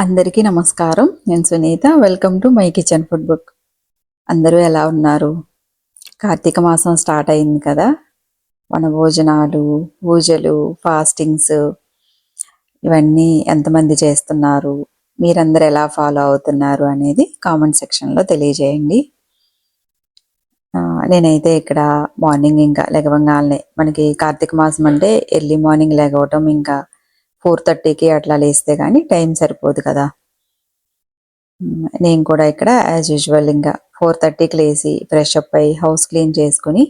అందరికీ నమస్కారం. నేను Sunitha. Welcome to my kitchen food book. అందరూ ఎలా ఉన్నారు? కార్తీక మాసం స్టార్ట్ అయింది కదా! వనభోజనాలు, పూజలు, ఫాస్టింగ్స్ ఇవన్నీ ఎంతమంది చేస్తున్నారు? మీరందరూ ఎలా ఫాలో అవుతున్నారు అనేది కామెంట్ సెక్షన్‌లో తెలియజేయండి. నేనైతే ఇక్కడ మార్నింగ్ ఇంకా లెగవంగాల్నే మనకి కార్తీక మాసం అంటే ఎర్లీ మార్నింగ్ లెగవటం ఇంకా 4:30కి అట్లా లేస్తే గానీ టైం సరిపోదు కదా! నేను కూడా ఇక్కడ యాజ్ యూజువల్ ఇంకా 4:30కి లేసి ఫ్రెష్ అప్ అయ్యి హౌస్ క్లీన్ చేసుకుని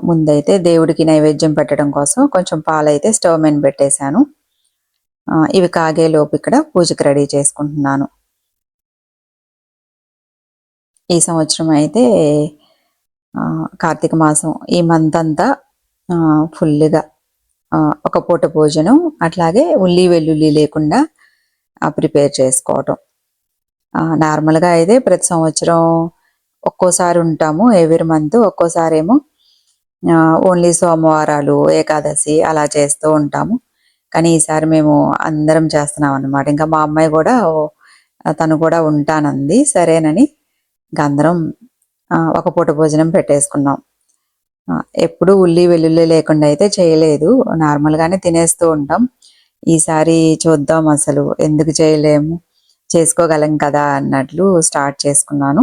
ముందైతే దేవుడికి నైవేద్యం పెట్టడం కోసం కొంచెం పాలైతే స్టవ్ మీద పెట్టేశాను. ఇవి కాగేలోపు ఇక్కడ పూజకి రెడీ చేసుకుంటున్నాను. ఈ సంవత్సరం అయితే కార్తీక మాసం ఈ మంత్ అంతా ఫుల్గా ఒక పూట భోజనం అట్లాగే ఉల్లి వెల్లుల్లి లేకుండా ప్రిపేర్ చేసుకోవటం. నార్మల్గా అయితే ప్రతి సంవత్సరం ఒక్కోసారి ఉంటాము ఎవ్రీ మంత్, ఒక్కోసారి ఏమో ఓన్లీ సోమవారాలు ఏకాదశి అలా చేస్తూ ఉంటాము. కానీ ఈసారి మేము అందరం చేస్తున్నాం అన్నమాట. ఇంకా మా అమ్మాయి కూడా తను కూడా ఉంటానంది. సరేనని ఇంకా అందరం ఒక పూట భోజనం పెట్టేసుకున్నాం. ఎప్పుడు ఉల్లి వెల్లుల్లి లేకుండా అయితే చేయలేదు, నార్మల్గానే తినేస్తూ ఉంటాం. ఈసారి చూద్దాం అసలు ఎందుకు చేయలేము, చేసుకోగలం కదా అన్నట్లు స్టార్ట్ చేసుకున్నాను.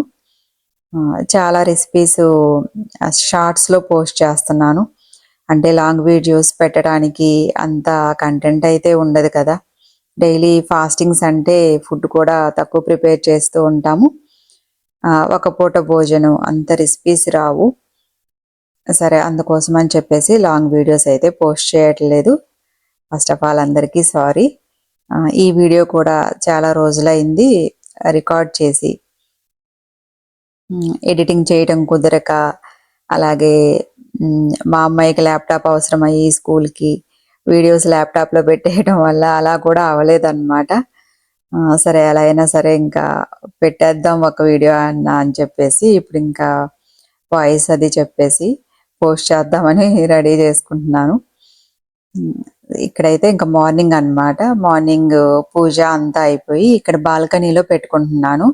చాలా రెసిపీస్ షార్ట్స్లో పోస్ట్ చేస్తున్నాను. అంటే లాంగ్ వీడియోస్ పెట్టడానికి అంత కంటెంట్ అయితే ఉండదు కదా. డైలీ ఫాస్టింగ్స్ అంటే ఫుడ్ కూడా తక్కువ ప్రిపేర్ చేస్తూ ఉంటాము. ఒక పూట భోజనం అంత రెసిపీస్ రావు. సరే అందుకోసం అని చెప్పేసి లాంగ్ వీడియోస్ అయితే పోస్ట్ చేయట్లేదు. ఫస్ట్ ఆఫ్ ఆల్ అందరికీ సారీ. ఈ వీడియో కూడా చాలా రోజులైంది రికార్డ్ చేసి, ఎడిటింగ్ చేయడం కుదరక, అలాగే మా అమ్మాయికి ల్యాప్టాప్ అవసరమయ్యి స్కూల్కి వీడియోస్ ల్యాప్టాప్లో పెట్టేయడం వల్ల అలా కూడా అవ్వలేదన్నమాట. సరే అలా అయినా సరే ఇంకా పెట్టేద్దాం ఒక వీడియో అని చెప్పేసి ఇప్పుడు ఇంకా వాయిస్ అది చెప్పేసి పోస్ట్ చేద్దామని రెడీ చేసుకుంటున్నాను. ఇక్కడైతే ఇంకా మార్నింగ్ అన్నమాట. మార్నింగ్ పూజ అంతా అయిపోయి ఇక్కడ బాల్కనీలో పెట్టుకుంటున్నాను.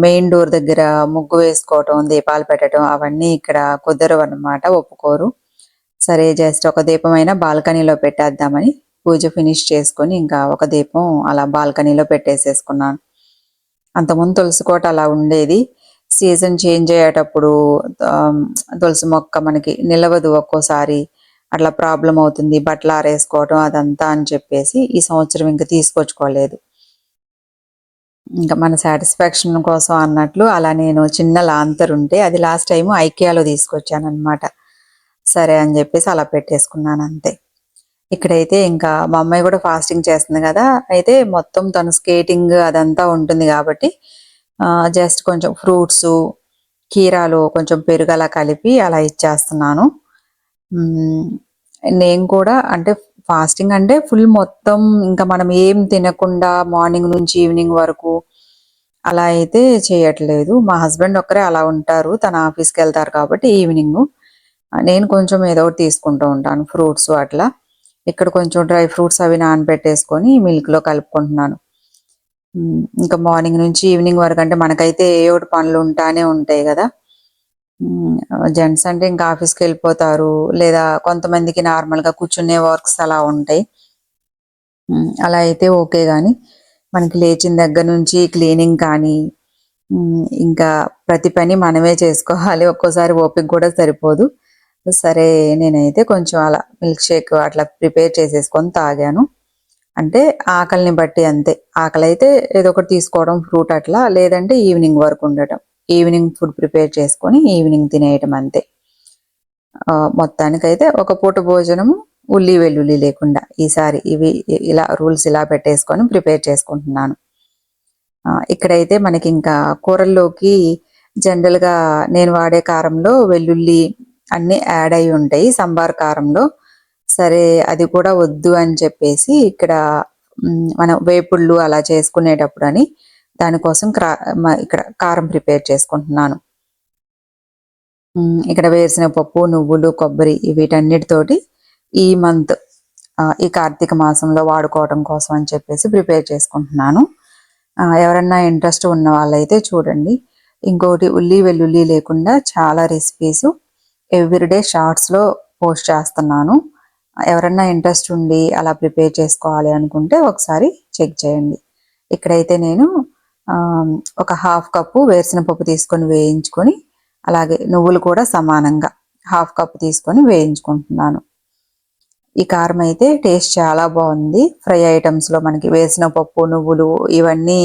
మెయిన్ డోర్ దగ్గర ముగ్గు వేసుకోవటం, దీపాలు పెట్టడం అవన్నీ ఇక్కడ కుదరవు అన్నమాట, ఒప్పుకోరు. సరే జస్ట్ ఒక దీపమైనా బాల్కనీలో పెట్టేద్దామని పూజ ఫినిష్ చేసుకొని ఇంకా ఒక దీపం అలా బాల్కనీలో పెట్టేసేసుకున్నాను. అంతకుముందు తులసి కోట అలా ఉండేది. సీజన్ చేంజ్ అయ్యేటప్పుడు తులసి మొక్క మనకి నిలవదు, ఒక్కోసారి అట్లా ప్రాబ్లం అవుతుంది, బట్టలు ఆరేసుకోవడం అదంతా అని చెప్పేసి ఈ సంవత్సరం ఇంకా తీసుకొచ్చుకోలేదు. ఇంకా మన సాటిస్ఫాక్షన్ కోసం అన్నట్లు అలా నేను చిన్న లాంతర్ ఉంటే అది లాస్ట్ టైం ఐకియాలో తీసుకొచ్చాను అనమాట. సరే అని చెప్పేసి అలా పెట్టేసుకున్నాను అంతే. ఇక్కడైతే ఇంకా మా అమ్మాయి కూడా ఫాస్టింగ్ చేస్తుంది కదా, అయితే మొత్తం తను స్కేటింగ్ అదంతా ఉంటుంది కాబట్టి జస్ట్ కొంచెం ఫ్రూట్స్, కీరాలు, కొంచెం పెరుగు అలా కలిపి అలా ఇచ్చేస్తున్నాను. నేను కూడా అంటే ఫాస్టింగ్ అంటే ఫుల్ మొత్తం ఇంకా మనం ఏం తినకుండా మార్నింగ్ నుంచి ఈవినింగ్ వరకు అలా అయితే చేయట్లేదు. మా హస్బెండ్ ఒక్కరే అలా ఉంటారు, తన ఆఫీస్కి వెళ్తారు కాబట్టి ఈవినింగ్ నేను కొంచెం ఏదో ఒకటి తీసుకుంటూ ఉంటాను, ఫ్రూట్స్ అట్లా. ఇక్కడ కొంచెం డ్రై ఫ్రూట్స్ అవి నానబెట్టేసుకొని మిల్క్లో కలుపుకుంటున్నాను. ఇంకా మార్నింగ్ నుంచి ఈవినింగ్ వరకు అంటే మనకైతే ఏ ఒకటి పనులు ఉంటానే ఉంటాయి కదా. జెంట్స్ అంటే ఇంకా ఆఫీస్కి వెళ్ళిపోతారు, లేదా కొంతమందికి నార్మల్గా కూర్చునే వర్క్స్ అలా ఉంటాయి. అలా అయితే ఓకే, కానీ మనకి లేచిన దగ్గర నుంచి క్లీనింగ్ కానీ ఇంకా ప్రతి పని మనమే చేసుకోవాలి, ఒక్కోసారి ఓపిక కూడా సరిపోదు. సరే నేనైతే కొంచెం అలా మిల్క్ షేక్ అట్లా ప్రిపేర్ చేసేసుకొని తాగాను. అంటే ఆకలిని బట్టి అంతే. ఆకలి అయితే ఏదో ఒకటి తీసుకోవడం, ఫ్రూట్ అట్లా, లేదంటే ఈవినింగ్ వరకు ఉండటం, ఈవినింగ్ ఫుడ్ ప్రిపేర్ చేసుకొని ఈవినింగ్ తినేయటం అంతే. మొత్తానికైతే ఒక పూట భోజనము ఉల్లి వెల్లుల్లి లేకుండా ఈసారి ఇవి ఇలా రూల్స్ ఇలా పెట్టేసుకొని ప్రిపేర్ చేసుకుంటున్నాను. ఇక్కడైతే మనకి ఇంకా కూరల్లోకి జనరల్గా నేను వాడే కారంలో వెల్లుల్లి అన్నీ యాడ్ అయి ఉంటాయి సంబార్ కారంలో. సరే అది కూడా వద్దు అని చెప్పేసి ఇక్కడ మనం వేపుళ్ళు అలా చేసుకునేటప్పుడు అని దానికోసం ఇక్కడ కారం ప్రిపేర్ చేసుకుంటున్నాను. ఇక్కడ వేరుశనగపప్పు, నువ్వులు, కొబ్బరి వీటన్నిటితోటి ఈ మంత్ ఈ కార్తీక మాసంలో వాడుకోవడం కోసం అని చెప్పేసి ప్రిపేర్ చేసుకుంటున్నాను. ఎవరన్నా ఇంట్రెస్ట్ ఉన్న వాళ్ళైతే చూడండి. ఇంకోటి ఉల్లి వెల్లుల్లి లేకుండా చాలా రెసిపీస్ ఎవ్రీడే షార్ట్స్లో పోస్ట్ చేస్తున్నాను. ఎవరన్నా ఇంట్రెస్ట్ ఉండి అలా ప్రిపేర్ చేసుకోవాలి అనుకుంటే ఒకసారి చెక్ చేయండి. ఇక్కడైతే నేను ఒక హాఫ్ కప్పు వేరుశనగపప్పు తీసుకొని వేయించుకొని, అలాగే నువ్వులు కూడా సమానంగా హాఫ్ కప్పు తీసుకొని వేయించుకుంటున్నాను. ఈ కారం అయితే టేస్ట్ చాలా బాగుంది. ఫ్రై ఐటమ్స్లో మనకి వేరుశనగపప్పు, నువ్వులు ఇవన్నీ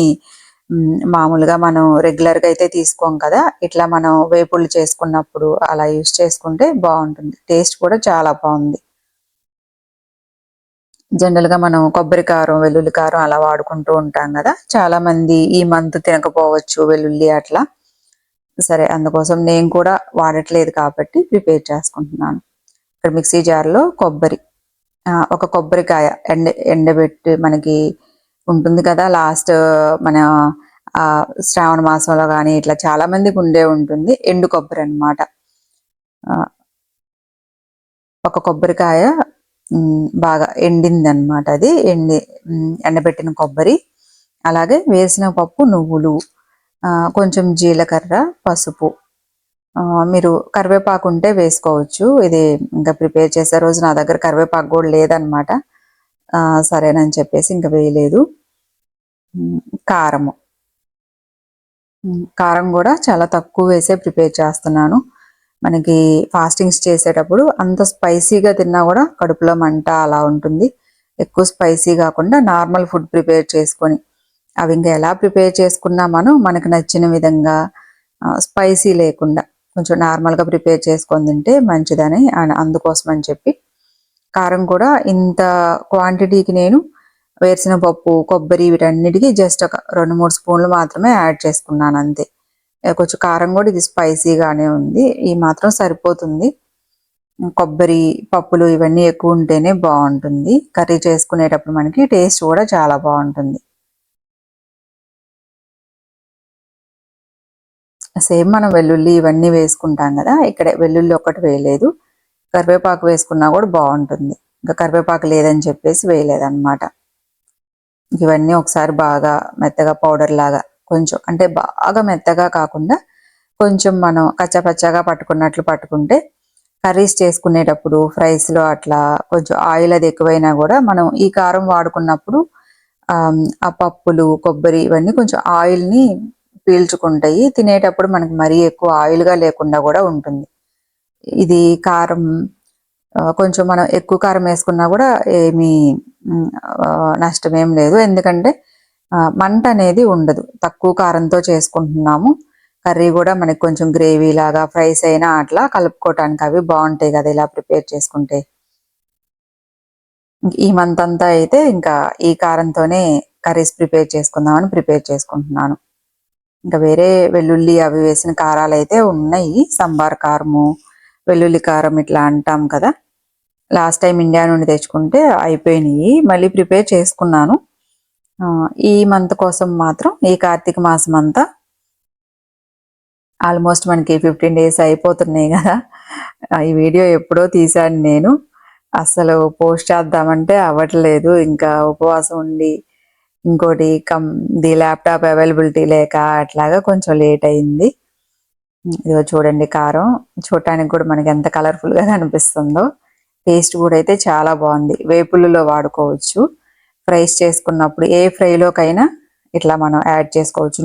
మామూలుగా మనం రెగ్యులర్గా అయితే తీసుకోం కదా, ఇట్లా మనం వేపుళ్ళు చేసుకున్నప్పుడు అలా యూస్ చేసుకుంటే బాగుంటుంది. టేస్ట్ కూడా చాలా బాగుంది. జనరల్గా మనం కొబ్బరి కారం, వెల్లుల్లి కారం అలా వాడుకుంటూ ఉంటాం కదా, చాలా మంది ఈ మంత్ తినకపోవచ్చు వెల్లుల్లి అట్లా. సరే, అందుకోసం నేను కూడా వాడట్లేదు కాబట్టి ప్రిపేర్ చేసుకుంటున్నాను. ఇక్కడ మిక్సీ జార్లో కొబ్బరి, ఒక కొబ్బరికాయ ఎండబెట్టి మనకి ఉంటుంది కదా, లాస్ట్ మన శ్రావణ మాసంలో కానీ ఇట్లా చాలా మందికి ఉండే ఉంటుంది ఎండు కొబ్బరి అన్నమాట. ఒక కొబ్బరికాయ బాగా ఎండింది అనమాట, అది ఎండబెట్టిన కొబ్బరి. అలాగే వేరుశనగపప్పు, నువ్వులు, కొంచెం జీలకర్ర, పసుపు, మీరు కరివేపాకు ఉంటే వేసుకోవచ్చు. ఇది ఇంకా ప్రిపేర్ చేసే రోజు నా దగ్గర కరివేపాకు కూడా లేదనమాట, సరేనని చెప్పేసి ఇంకా వేయలేదు. కారం కూడా చాలా తక్కువ వేసే ప్రిపేర్ చేస్తున్నాను. మనకి ఫాస్టింగ్స్ చేసేటప్పుడు అంత స్పైసీగా తిన్నా కూడా కడుపులో మంట అలా ఉంటుంది. ఎక్కువ స్పైసీ కాకుండా నార్మల్ ఫుడ్ ప్రిపేర్ చేసుకొని, అవి ఇంకా ఎలా ప్రిపేర్ చేసుకున్నా మనకు నచ్చిన విధంగా స్పైసీ లేకుండా కొంచెం నార్మల్గా ప్రిపేర్ చేసుకొని తింటే మంచిదని, అందుకోసం అని చెప్పి కారం కూడా ఇంత క్వాంటిటీకి నేను వేరుశనగపప్పు, కొబ్బరి వీటన్నిటికీ జస్ట్ ఒక 2-3 స్పూన్లు మాత్రమే యాడ్ చేసుకున్నాను అంతే. కొంచెం కారం కూడా ఇది స్పైసీగానే ఉంది, ఈ మాత్రం సరిపోతుంది. కొబ్బరి పప్పులు ఇవన్నీ ఎక్కువ ఉంటేనే బాగుంటుంది. కర్రీ చేసుకునేటప్పుడు మనకి టేస్ట్ కూడా చాలా బాగుంటుంది. సేమ్ మనం వెల్లుల్లి ఇవన్నీ వేసుకుంటాం కదా, ఇక్కడ వెల్లుల్లి ఒక్కటి వేయలేదు. కరివేపాకు వేసుకున్నా కూడా బాగుంటుంది, ఇంకా కరివేపాకు లేదని చెప్పేసి వేయలేదన్నమాట. ఇవన్నీ ఒకసారి బాగా మెత్తగా పౌడర్ లాగా, కొంచెం అంటే బాగా మెత్తగా కాకుండా కొంచెం మనం కచ్చాపచ్చాగా పట్టుకున్నట్లు పట్టుకుంటే కర్రీస్ చేసుకునేటప్పుడు ఫ్రైస్లో అట్లా కొంచెం ఆయిల్ అది ఎక్కువైనా కూడా మనం ఈ కారం వాడుకున్నప్పుడు ఆ పప్పులు, కొబ్బరి ఇవన్నీ కొంచెం ఆయిల్ని పీల్చుకుంటాయి. తినేటప్పుడు మనకి మరీ ఎక్కువ ఆయిల్గా లేకుండా కూడా ఉంటుంది. ఇది కారం కొంచెం మనం ఎక్కువ కారం వేసుకున్నా కూడా ఏమీ నష్టమేం లేదు, ఎందుకంటే మంట అనేది ఉండదు. తక్కువ కారంతో చేసుకుంటున్నాము. కర్రీ కూడా మనకి కొంచెం గ్రేవీ లాగా ఫ్రైస్ అయినా అట్లా కలుపుకోవటానికి అవి బాగుంటాయి కదా ఇలా ప్రిపేర్ చేసుకుంటే. ఈ మంత్ అంతా అయితే ఇంకా ఈ కారంతోనే కర్రీస్ ప్రిపేర్ చేసుకుందామని ప్రిపేర్ చేసుకుంటున్నాను. ఇంకా వేరే వెల్లుల్లి అవి వేసిన కారాలు అయితే ఉన్నాయి, సంబార్ కారము, వెల్లుల్లి కారం ఇట్లా అంటాం కదా. లాస్ట్ టైం ఇండియా నుండి తెచ్చుకుంటే అయిపోయినాయి, మళ్ళీ ప్రిపేర్ చేసుకున్నాను. ఈ మంత్ కోసం మాత్రం ఈ కార్తీక మాసం అంతా ఆల్మోస్ట్ మనకి 15 డేస్ అయిపోతున్నాయి కదా. ఈ వీడియో ఎప్పుడో తీశాను నేను, అసలు పోస్ట్ చేద్దామంటే అవ్వట్లేదు, ఇంకా ఉపవాసం ఉండి ఇంకోటి ది ల్యాప్టాప్ అవైలబిలిటీ లేక అట్లాగా కొంచెం లేట్ అయింది. ఇదిగో చూడండి, కారం చూడటానికి కూడా మనకి ఎంత కలర్ఫుల్గా కనిపిస్తుందో. టేస్ట్ కూడా అయితే చాలా బాగుంది. వేపుళ్ళలో వాడుకోవచ్చు, ఫ్రైస్ చేసుకున్నప్పుడు ఏ ఫ్రైలోకైనా ఇట్లా మనం యాడ్ చేసుకోవచ్చు.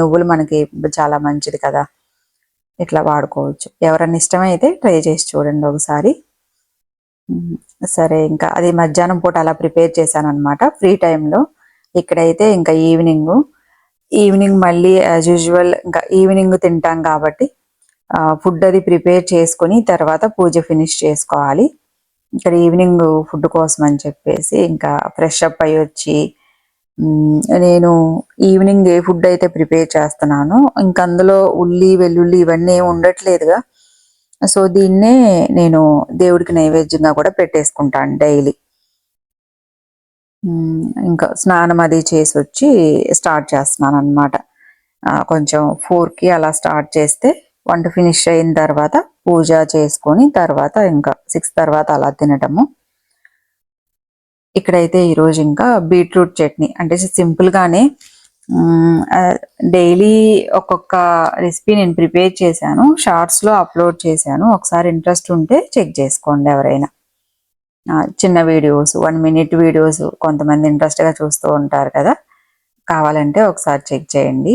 నువ్వులు మనకి చాలా మంచిది కదా, ఇట్లా వాడుకోవచ్చు. ఎవరన్నా ఇష్టమైతే ట్రై చేసి చూడండి ఒకసారి. సరే, ఇంకా అది మధ్యాహ్నం పూట అలా ప్రిపేర్ చేశాను అనమాట ఫ్రీ టైంలో. ఇక్కడైతే ఇంకా ఈవినింగ్ మళ్ళీ యాజ్ యూజువల్ ఇంకా ఈవినింగ్ తింటాం కాబట్టి ఫుడ్ అది ప్రిపేర్ చేసుకొని తర్వాత పూజ ఫినిష్ చేసుకోవాలి. ఇక్కడ ఈవినింగ్ ఫుడ్ కోసం అని చెప్పేసి ఇంకా ఫ్రెష్ అప్ అయ్యి వచ్చి, నేను ఈవినింగ్ ఏ ఫుడ్ అయితే ప్రిపేర్ చేస్తున్నానో ఇంక అందులో ఉల్లి వెల్లుల్లి ఇవన్నీ ఏమి ఉండట్లేదుగా, సో దీన్నే నేను దేవుడికి నైవేద్యంగా కూడా పెట్టేసుకుంటాను డైలీ. ఇంకా స్నానం అది చేసి వచ్చి స్టార్ట్ చేస్తున్నాను అనమాట. కొంచెం 4కి అలా స్టార్ట్ చేస్తే వంట ఫినిష్ అయిన తర్వాత పూజ చేసుకొని తర్వాత ఇంకా 6 తర్వాత అలా తినటము. ఇక్కడైతే ఈరోజు ఇంకా బీట్రూట్ చట్నీ అంటే సింపుల్గానే డైలీ ఒక్కొక్క రెసిపీ నేను ప్రిపేర్ చేశాను, షార్ట్స్లో అప్లోడ్ చేశాను. ఒకసారి ఇంట్రెస్ట్ ఉంటే చెక్ చేసుకోండి ఎవరైనా. చిన్న వీడియోస్ 1 minute వీడియోస్ కొంతమంది ఇంట్రెస్ట్గా చూస్తూ ఉంటారు కదా, కావాలంటే ఒకసారి చెక్ చేయండి.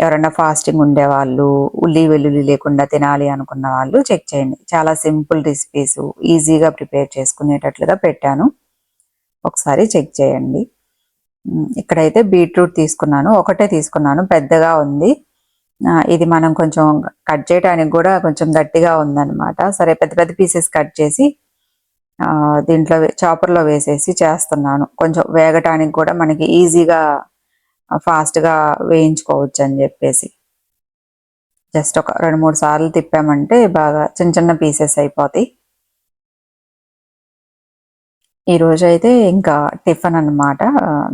ఎవరైనా ఫాస్టింగ్ ఉండేవాళ్ళు, ఉల్లి వెల్లుల్లి లేకుండా తినాలి అనుకున్న వాళ్ళు చెక్ చేయండి. చాలా సింపుల్ రెసిపీస్, ఈజీగా ప్రిపేర్ చేసుకునేటట్లుగా పెట్టాను, ఒకసారి చెక్ చేయండి. ఇక్కడైతే బీట్రూట్ తీసుకున్నాను, ఒకటే తీసుకున్నాను, పెద్దగా ఉంది. ఇది మనం కొంచెం కట్ చేయడానికి కూడా కొంచెం గట్టిగా ఉందన్నమాట. సరే పెద్ద పెద్ద పీసెస్ కట్ చేసి దీంట్లో చాపర్లో వేసేసి చేస్తున్నాను. కొంచెం వేగటానికి కూడా మనకి ఈజీగా ఫాస్ట్గా వేయించుకోవచ్చు అని చెప్పేసి జస్ట్ ఒక 2-3 సార్లు తిప్పామంటే బాగా చిన్న చిన్న పీసెస్ అయిపోతాయి. ఈరోజు అయితే ఇంకా టిఫిన్ అన్నమాట,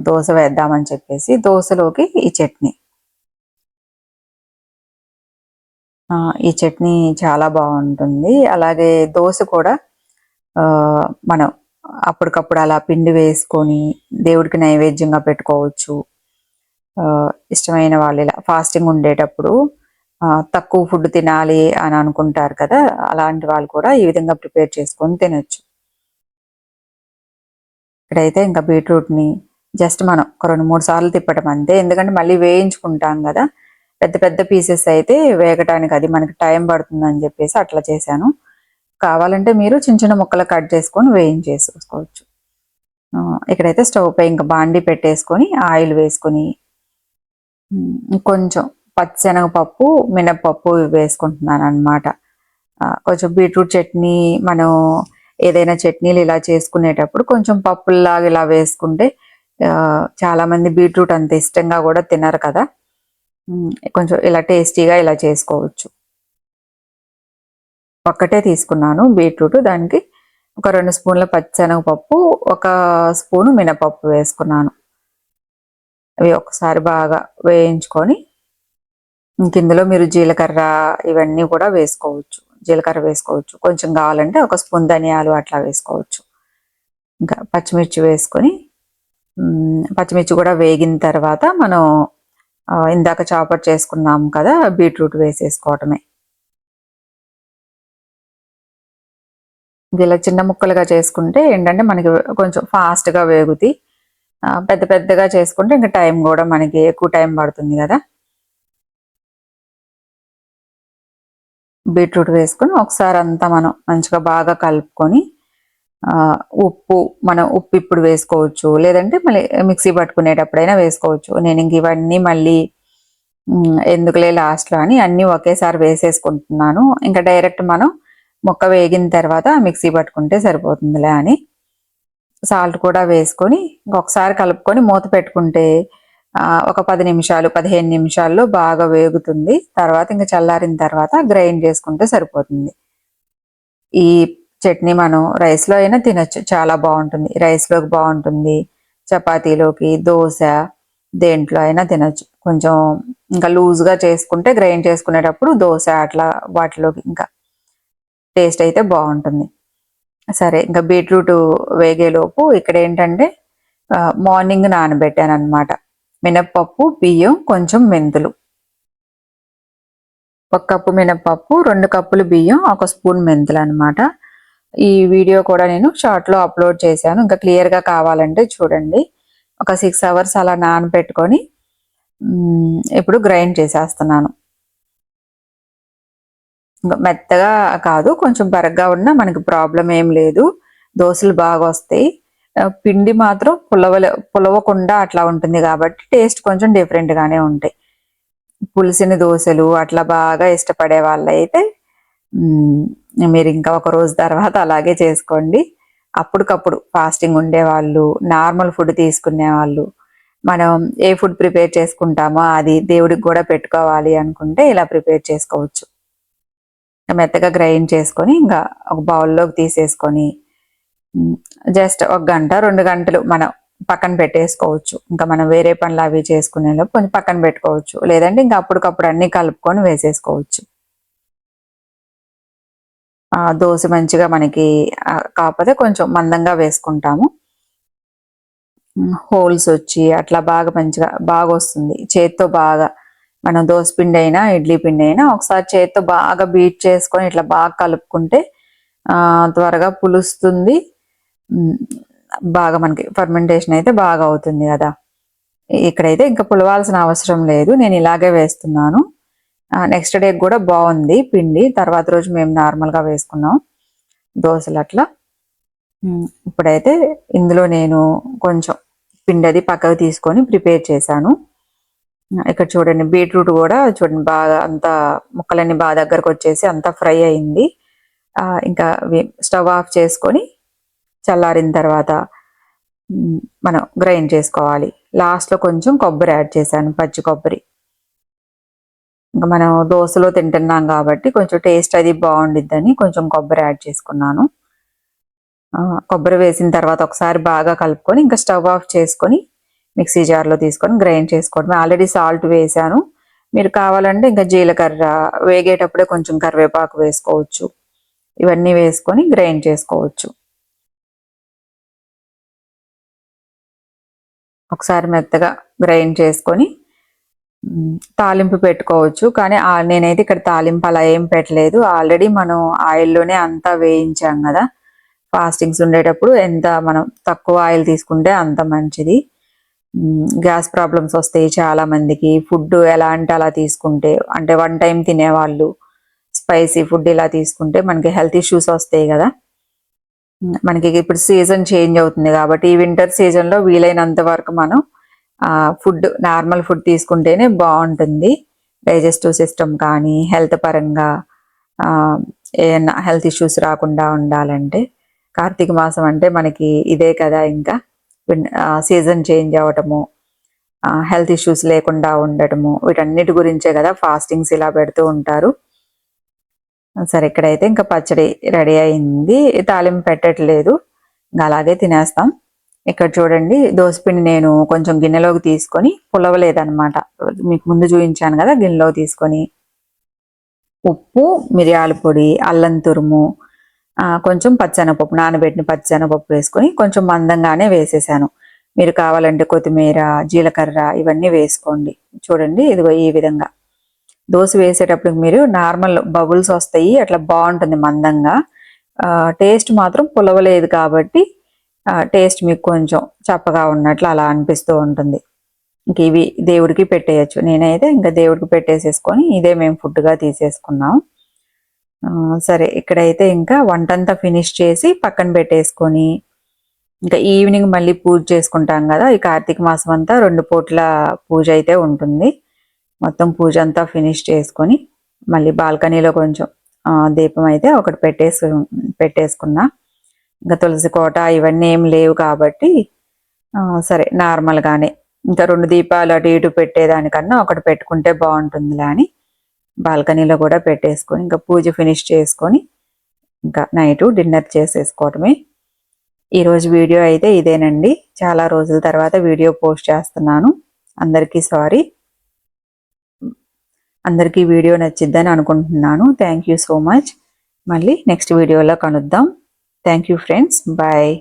దోశ వేద్దామని చెప్పేసి దోశలోకి ఈ చట్నీ. ఈ చట్నీ చాలా బాగుంటుంది. అలాగే దోశ కూడా మనం అప్పటికప్పుడు అలా పిండి వేసుకొని దేవుడికి నైవేద్యంగా పెట్టుకోవచ్చు. ఇష్టమైన వాళ్ళు ఇలా ఫాస్టింగ్ ఉండేటప్పుడు తక్కువ ఫుడ్ తినాలి అని అనుకుంటారు కదా, అలాంటి వాళ్ళు కూడా ఈ విధంగా ప్రిపేర్ చేసుకొని తినొచ్చు. ఇక్కడైతే ఇంకా బీట్రూట్ని జస్ట్ మనం ఒక 2-3 సార్లు తిప్పటం అంతే, ఎందుకంటే మళ్ళీ వేయించుకుంటాం కదా. పెద్ద పెద్ద పీసెస్ అయితే వేగటానికి అది మనకి టైం పడుతుందని చెప్పేసి అట్లా చేశాను. కావాలంటే మీరు చిన్న చిన్న ముక్కలు కట్ చేసుకొని వేయించేసుకోవచ్చు. ఇక్కడైతే స్టవ్ పై ఇంకా బాండి పెట్టేసుకొని ఆయిల్ వేసుకొని కొంచెం పచ్చిశనగపప్పు, మినప్పప్పు వేసుకుంటున్నాను అనమాట. కొంచెం బీట్రూట్ చట్నీ మనం ఏదైనా చట్నీలు ఇలా చేసుకునేటప్పుడు కొంచెం పప్పుల్లాగా ఇలా వేసుకుంటే చాలా మంది బీట్రూట్ అంత ఇష్టంగా కూడా తినరు కదా, కొంచెం ఇలా టేస్టీగా ఇలా చేసుకోవచ్చు. ఒక్కటే తీసుకున్నాను బీట్రూట్, దానికి ఒక 2 స్పూన్ల పచ్చిశనగపప్పు, 1 స్పూను మినపప్పు వేసుకున్నాను. అవి ఒకసారి బాగా వేయించుకొని ఇందులో మీరు జీలకర్ర ఇవన్నీ కూడా వేసుకోవచ్చు. జీలకర్ర వేసుకోవచ్చు, కొంచెం కావాలంటే 1 స్పూన్ ధనియాలు అట్లా వేసుకోవచ్చు. ఇంకా పచ్చిమిర్చి వేసుకొని పచ్చిమిర్చి కూడా వేగిన తర్వాత మనం ఇందాక చాపర్ చేసుకున్నాం కదా బీట్రూట్ వేసేసుకోవటమే. ఇలా చిన్న ముక్కలుగా చేసుకుంటే ఏంటంటే మనకి కొంచెం ఫాస్ట్గా వేగుతాయి. పెద్ద పెద్దగా చేసుకుంటే ఇంకా టైం కూడా మనకి ఎక్కువ టైం పడుతుంది కదా. బీట్రూట్ వేసుకొని ఒకసారి అంతా మనం మంచిగా బాగా కలుపుకొని ఉప్పు, మనం ఉప్పు ఇప్పుడు వేసుకోవచ్చు, లేదంటే మళ్ళీ మిక్సీ పట్టుకునేటప్పుడైనా వేసుకోవచ్చు. నేను ఇంక ఇవన్నీ మళ్ళీ ఎందుకులే లాస్ట్లో అని అన్నీ ఒకేసారి వేసేసుకుంటున్నాను. ఇంకా డైరెక్ట్ మనం ముక్క వేగిన తర్వాత మిక్సీ పట్టుకుంటే సరిపోతుందిలే అని సాల్ట్ కూడా వేసుకొని ఇంకొకసారి కలుపుకొని మూత పెట్టుకుంటే ఒక 10 నిమిషాలు 15 నిమిషాల్లో బాగా వేగుతుంది. తర్వాత ఇంకా చల్లారిన తర్వాత గ్రైండ్ చేసుకుంటే సరిపోతుంది. ఈ చట్నీ మనం రైస్లో అయినా తినొచ్చు, చాలా బాగుంటుంది. రైస్లోకి బాగుంటుంది, చపాతీలోకి, దోశ దేంట్లో అయినా తినొచ్చు. కొంచెం ఇంకా లూజ్గా చేసుకుంటే గ్రైండ్ చేసుకునేటప్పుడు దోశ అట్లా వాటిలోకి ఇంకా టేస్ట్ అయితే బాగుంటుంది. సరే ఇంకా బీట్రూట్ వేగేలోపు ఇక్కడ ఏంటంటే మార్నింగ్ నానబెట్టాను అనమాట. మినప్పప్పు, బియ్యం, కొంచెం మెంతులు. 1 కప్పు మినప్పప్పు, 2 కప్పులు బియ్యం, 1 స్పూన్ మెంతులు అనమాట. ఈ వీడియో కూడా నేను షార్ట్లో అప్లోడ్ చేశాను, ఇంకా క్లియర్గా కావాలంటే చూడండి. ఒక 6 hours అలా నానబెట్టుకొని ఇప్పుడు గ్రైండ్ చేసేస్తున్నాను. మెత్తగా కాదు, కొంచెం బరగ్గా ఉన్నా మనకి ప్రాబ్లం ఏం లేదు, దోశలు బాగా వస్తాయి. పిండి మాత్రం పులవకుండా అట్లా ఉంటుంది కాబట్టి టేస్ట్ కొంచెం డిఫరెంట్గానే ఉంటాయి. పులిసిన దోశలు అట్లా బాగా ఇష్టపడే వాళ్ళైతే మీరు ఇంకా 1 రోజు తర్వాత అలాగే చేసుకోండి. అప్పటికప్పుడు ఫాస్టింగ్ ఉండేవాళ్ళు, నార్మల్ ఫుడ్ తీసుకునే వాళ్ళు, మనం ఏ ఫుడ్ ప్రిపేర్ చేసుకుంటామో అది దేవుడికి కూడా పెట్టుకోవాలి అనుకుంటే ఇలా ప్రిపేర్ చేసుకోవచ్చు. మెత్తగా గ్రైండ్ చేసుకొని ఇంకా ఒక బౌల్లోకి తీసేసుకొని జస్ట్ 1 గంట 2 గంటలు మనం పక్కన పెట్టేసుకోవచ్చు. ఇంకా మనం వేరే పనులు అవి చేసుకునేలోపు కొంచెం పక్కన పెట్టుకోవచ్చు, లేదంటే ఇంకా అప్పటికప్పుడు అన్నీ కలుపుకొని వేసేసుకోవచ్చు. దోశ మంచిగా మనకి కాకపోతే కొంచెం మందంగా వేసుకుంటాము. హోల్స్ వచ్చి అట్లా బాగా మంచిగా బాగా వస్తుంది. చేత్తో బాగా మనం దోస పిండి అయినా ఇడ్లీ పిండి అయినా ఒకసారి చేత్తో బాగా బీట్ చేసుకొని ఇట్లా బాగా కలుపుకుంటే త్వరగా పులుస్తుంది. బాగా మనకి ఫర్మెంటేషన్ అయితే బాగా అవుతుంది కదా. ఇక్కడైతే ఇంకా పులవాల్సిన అవసరం లేదు, నేను ఇలాగే వేస్తున్నాను. నెక్స్ట్ డే కూడా బాగుంది పిండి. తర్వాత రోజు మేము నార్మల్గా వేసుకున్నాం దోశలు అట్లా. ఇప్పుడైతే ఇందులో నేను కొంచెం పిండి అది పక్కకు తీసుకొని ప్రిపేర్ చేశాను. ఇక్కడ చూడండి బీట్రూట్ కూడా చూడండి బాగా అంతా ముక్కలన్నీ బాగా దగ్గరకు వచ్చేసి అంతా ఫ్రై అయింది. ఇంకా స్టవ్ ఆఫ్ చేసుకొని చల్లారిన తర్వాత మనం గ్రైండ్ చేసుకోవాలి. లాస్ట్లో కొంచెం కొబ్బరి యాడ్ చేశాను, పచ్చి కొబ్బరి. ఇంకా మనం దోశలో తింటున్నాం కాబట్టి కొంచెం టేస్ట్ అది బాగుండిద్దని కొంచెం కొబ్బరి యాడ్ చేసుకున్నాను. కొబ్బరి వేసిన తర్వాత ఒకసారి బాగా కలుపుకొని ఇంకా స్టవ్ ఆఫ్ చేసుకొని మిక్సీ జార్లో తీసుకొని గ్రైండ్ చేసుకోవడం. ఆల్రెడీ సాల్ట్ వేసాను, మీరు కావాలంటే ఇంకా జీలకర్ర వేగేటప్పుడే కొంచెం కరివేపాకు వేసుకోవచ్చు. ఇవన్నీ వేసుకొని గ్రైండ్ చేసుకోవచ్చు. ఒకసారి మెత్తగా గ్రైండ్ చేసుకొని తాలింపు పెట్టుకోవచ్చు. కానీ నేనైతే ఇక్కడ తాలింపు అలా ఏం పెట్టలేదు, ఆల్రెడీ మనం ఆయిల్లోనే అంతా వేయించాం కదా. ఫాస్టింగ్స్ ఉండేటప్పుడు ఎంత మనం తక్కువ ఆయిల్ తీసుకుంటే అంత మంచిది. గ్యాస్ ప్రాబ్లమ్స్ వస్తాయి చాలా మందికి. ఫుడ్ ఎలా అంటే అలా తీసుకుంటే, అంటే 1 టైం తినేవాళ్ళు స్పైసీ ఫుడ్ ఇలా తీసుకుంటే మనకి హెల్త్ ఇష్యూస్ వస్తాయి కదా. మనకి ఇప్పుడు సీజన్ చేంజ్ అవుతుంది కాబట్టి ఈ వింటర్ సీజన్లో వీలైనంత వరకు మనం ఫుడ్ నార్మల్ ఫుడ్ తీసుకుంటేనే బాగుంటుంది. డైజెస్టివ్ సిస్టమ్ కానీ హెల్త్ పరంగా ఏమైనా హెల్త్ ఇష్యూస్ రాకుండా ఉండాలంటే. కార్తీక మాసం అంటే మనకి ఇదే కదా, ఇంకా సీజన్ చేంజ్ అవ్వటము, హెల్త్ ఇష్యూస్ లేకుండా ఉండటము, వీటన్నిటి గురించే కదా ఫాస్టింగ్స్ ఇలా పెడుతూ ఉంటారు. సరే ఇక్కడైతే ఇంకా పచ్చడి రెడీ అయింది, తాలింపు పెట్టట్లేదు, ఇంకా అలాగే తినేస్తాం. ఇక్కడ చూడండి దోసపిండి నేను కొంచెం గిన్నెలోకి తీసుకొని పులవలేదనమాట, మీకు ముందు చూపించాను కదా, గిన్నెలో తీసుకొని ఉప్పు, మిరియాల పొడి, అల్లం తురుము, కొంచెం పచ్చెనపప్పు, నానబెట్టిన పచ్చెనపప్పు వేసుకొని కొంచెం మందంగానే వేసేసాను. మీరు కావాలంటే కొత్తిమీర, జీలకర్ర ఇవన్నీ వేసుకోండి. చూడండి ఇదిగో ఈ విధంగా దోశ వేసేటప్పుడు మీరు నార్మల్ బబుల్స్ వస్తాయి, అట్లా బాగుంటుంది మందంగా. టేస్ట్ మాత్రం పులవలేదు కాబట్టి టేస్ట్ మీకు కొంచెం చప్పగా ఉన్నట్లు అలా అనిపిస్తూ ఉంటుంది. ఇంక ఇవి దేవుడికి పెట్టేయచ్చు. నేనైతే ఇంకా దేవుడికి పెట్టేసేసుకొని ఇదే మేము ఫుడ్గా తీసేసుకున్నాం. సరే ఇక్కడైతే ఇంకా వంటంతా ఫినిష్ చేసి పక్కన పెట్టేసుకొని ఇంకా ఈవినింగ్ మళ్ళీ పూజ చేసుకుంటాం కదా. ఈ కార్తీక మాసం అంతా 2 పూట్ల పూజ అయితే ఉంటుంది. మొత్తం పూజ అంతా ఫినిష్ చేసుకొని మళ్ళీ బాల్కనీలో కొంచెం దీపం అయితే ఒకటి పెట్టేసుకున్నా. ఇంకా తులసి కోట ఇవన్నీ ఏం లేవు కాబట్టి సరే నార్మల్గానే ఇంకా 2 దీపాలు అటు ఇటు పెట్టేదానికన్నా ఒకటి పెట్టుకుంటే బాగుంటుందిలే అని బాల్కనీలో కూడా పెట్టేసుకొని ఇంకా పూజ ఫినిష్ చేసుకొని ఇంకా నైట్ డిన్నర్ చేసేసుకోవటమే. ఈరోజు వీడియో అయితే ఇదేనండి. చాలా రోజుల తర్వాత వీడియో పోస్ట్ చేస్తున్నాను. అందరికీ సారీ. అందరికీ వీడియో నచ్చిద్దని అనుకుంటున్నాను. Thank you so much. మళ్ళీ నెక్స్ట్ వీడియోలో కలుద్దాం. Thank you friends. బాయ్.